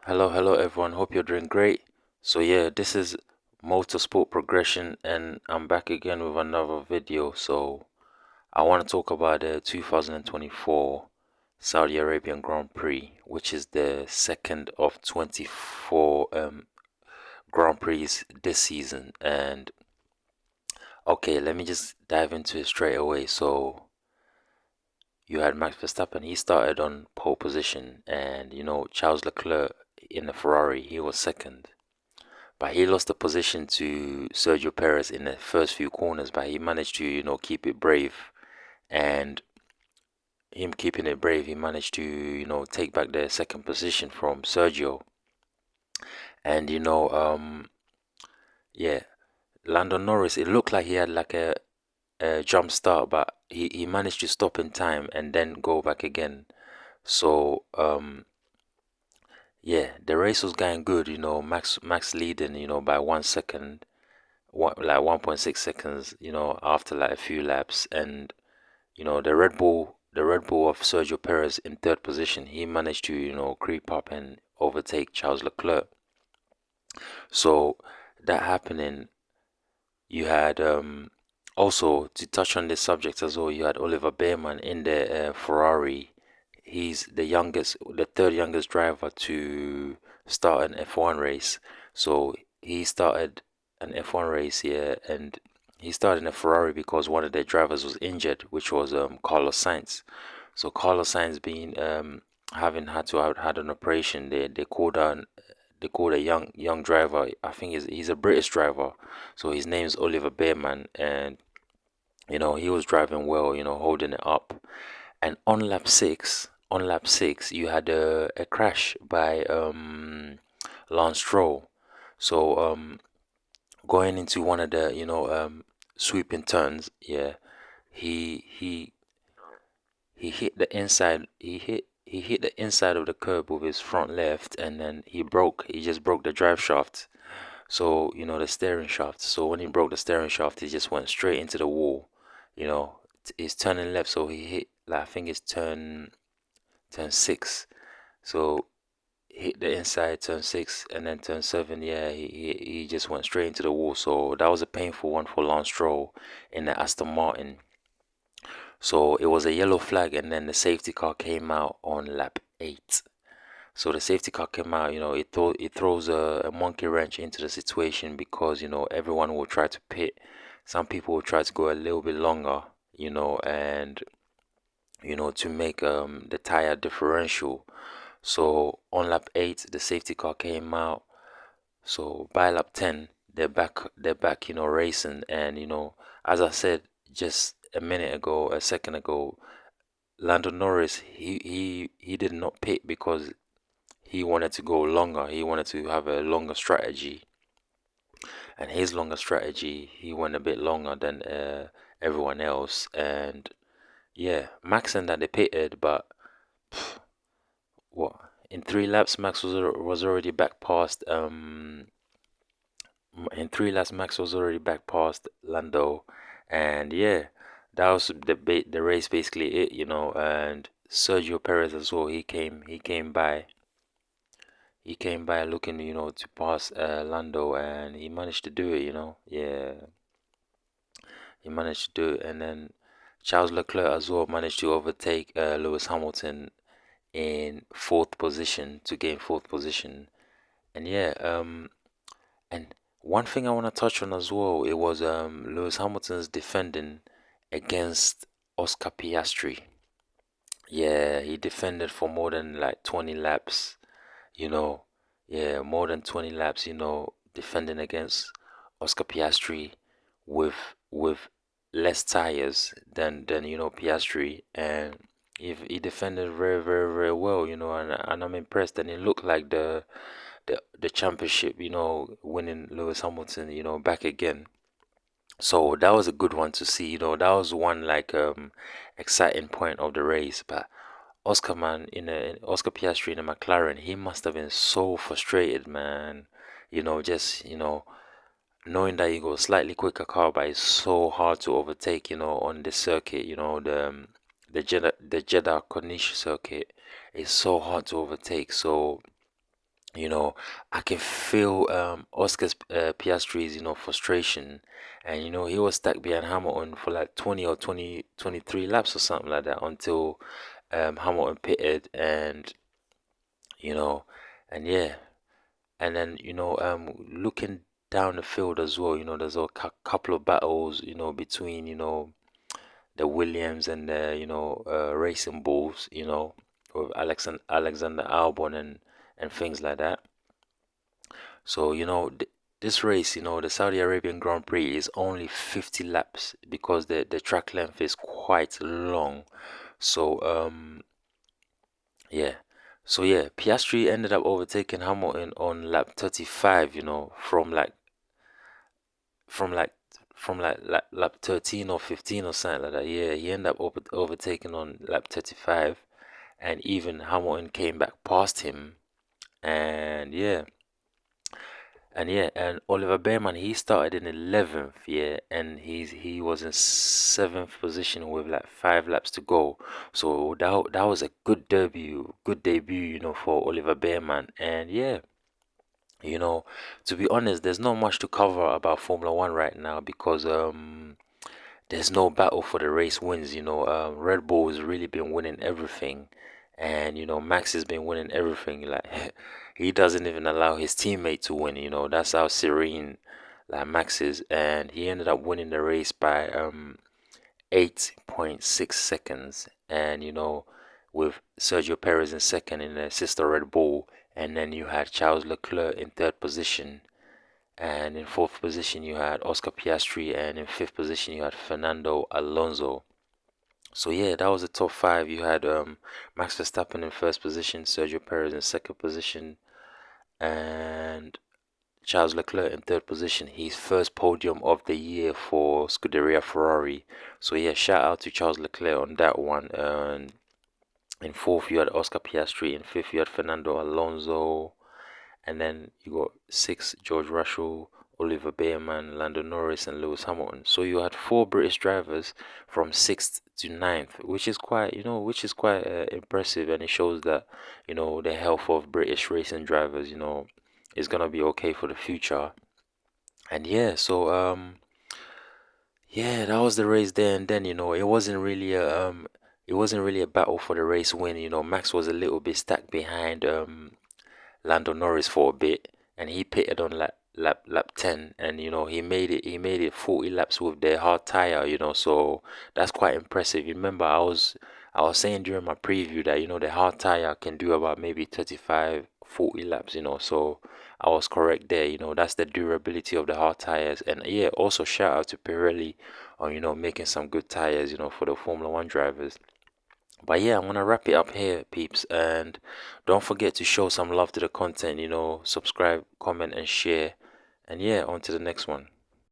Hello everyone. Hope you're doing great. So yeah, this is Motorsport Progression, and I'm back again with another video. So I want to talk about the 2024 Saudi Arabian Grand Prix, which is the second of 24 Grand Prix this season. And okay, let me just dive into it straight away. So you had Max Verstappen. He started on pole position, and Charles Leclerc in the Ferrari, he was second. But he lost the position to Sergio Perez in the first few corners, but he managed to, keep it brave. And him keeping it brave, he managed to, take back the second position from Sergio. And, yeah, Lando Norris, it looked like he had like a jump start, but he managed to stop in time and then go back again. So, yeah, the race was going good, Max leading, by 1 second. Like 1.6 seconds, after like a few laps, and the Red Bull of Sergio Perez in third position, he managed to creep up and overtake Charles Leclerc. So that happening, you had also, to touch on this subject as well, you had Oliver Behrman in the Ferrari. He's the third youngest driver to start an F1 race. So he started an F1 race here, and he started in a Ferrari because one of their drivers was injured, which was Carlos Sainz. So Carlos Sainz being having had to have had an operation, they called a young driver. I think he's a British driver, so his name's Oliver Behrman, and he was driving well, holding it up. And on lap six, you had a crash by Lance Stroll. So going into one of the sweeping turns, yeah, he he he hit the inside. He hit the inside of the curb with his front left, and then he just broke the drive shaft. So, the steering shaft. So when he broke the steering shaft, he just went straight into the wall. He's turning left, so he hit, like, I think it's turn six. So hit the inside turn six, and then turn seven. Yeah, he just went straight into the wall. So that was a painful one for Lance Stroll in the Aston Martin. So it was a yellow flag, and then the safety car came out on lap eight. So the safety car came out, it throws a monkey wrench into the situation because everyone will try to pit. Some people will try to go a little bit longer, and to make the tire differential. So on lap eight, the safety car came out. So by lap 10, they're back, racing. And as I said just a second ago, Lando Norris, he did not pit because he wanted to go longer. He wanted to have a longer strategy, and his longer strategy, he went a bit longer than everyone else. And yeah, Max and that they pitted, but what, in 3 laps, Max was already back past in 3 laps, Max was already back past Lando, and yeah, that was the race basically it. And Sergio Perez as well. He came by looking, to pass Lando, and he managed to do it. Yeah, he managed to do it. And then Charles Leclerc as well managed to overtake Lewis Hamilton in fourth position to gain fourth position. And yeah, and one thing I want to touch on as well, it was Lewis Hamilton's defending against Oscar Piastri. Yeah, he defended for more than like 20 laps. you know, yeah, more than 20 laps, defending against Oscar Piastri with with less tires than Piastri, and he defended very very very well, and I'm impressed. And it looked like the championship, winning Lewis Hamilton, back again. So that was a good one to see. That was one like exciting point of the race. But Oscar, man, in Oscar Piastri in a McLaren, he must have been so frustrated, man. Just knowing that you go slightly quicker car, but it's so hard to overtake. On this circuit, the Jeddah Corniche circuit is so hard to overtake. So You know, I can feel Oscar's Piastri's, frustration. And he was stuck behind Hamilton for like 20 or 23 laps or something like that until Hamilton pitted. And you know and yeah, and then looking down the field as well, there's a couple of battles, between the Williams and the Racing Bulls, with Alexander Albon and things like that. So this race, the Saudi Arabian Grand Prix is only 50 laps because the track length is quite long. So yeah. So yeah, Piastri ended up overtaking Hamilton on lap 35, from like lap 13 or 15 or something like that. Yeah, he ended up overtaking on lap 35, and even Hamilton came back past him. And yeah, and Oliver Behrman, he started in 11th, yeah, and he was in 7th position with like 5 laps to go. So that was a good debut, for Oliver Behrman. And yeah, you know, to be honest, there's not much to cover about Formula One right now because there's no battle for the race wins. Red Bull has really been winning everything, and Max has been winning everything. Like he doesn't even allow his teammate to win. That's how serene like Max is, and he ended up winning the race by 8.6 seconds, and with Sergio Perez in second in the sister Red Bull, and then you had Charles Leclerc in third position. And in fourth position, you had Oscar Piastri, and in fifth position, you had Fernando Alonso. So yeah, that was the top five. You had Max Verstappen in first position, Sergio Perez in second position, and Charles Leclerc in third position. His first podium of the year for Scuderia Ferrari. So yeah, shout out to Charles Leclerc on that one. And in fourth, you had Oscar Piastri. In fifth, you had Fernando Alonso. And then you got six, George Russell, Oliver Behrman, Lando Norris, and Lewis Hamilton. So you had four British drivers from sixth to ninth, which is quite impressive, and it shows that the health of British racing drivers, is gonna be okay for the future. And yeah, so yeah, that was the race there, and then it wasn't really a battle for the race win. Max was a little bit stuck behind Lando Norris for a bit, and he pitted on lap 10, and he made it 40 laps with the hard tire, so that's quite impressive. You remember I was saying during my preview that the hard tire can do about maybe 35 40 laps, so I was correct there. That's the durability of the hard tires. And yeah, also shout out to Pirelli on making some good tires, for the Formula One drivers. But yeah, I'm gonna wrap it up here, peeps, and don't forget to show some love to the content, subscribe, comment, and share. And yeah, on to the next one.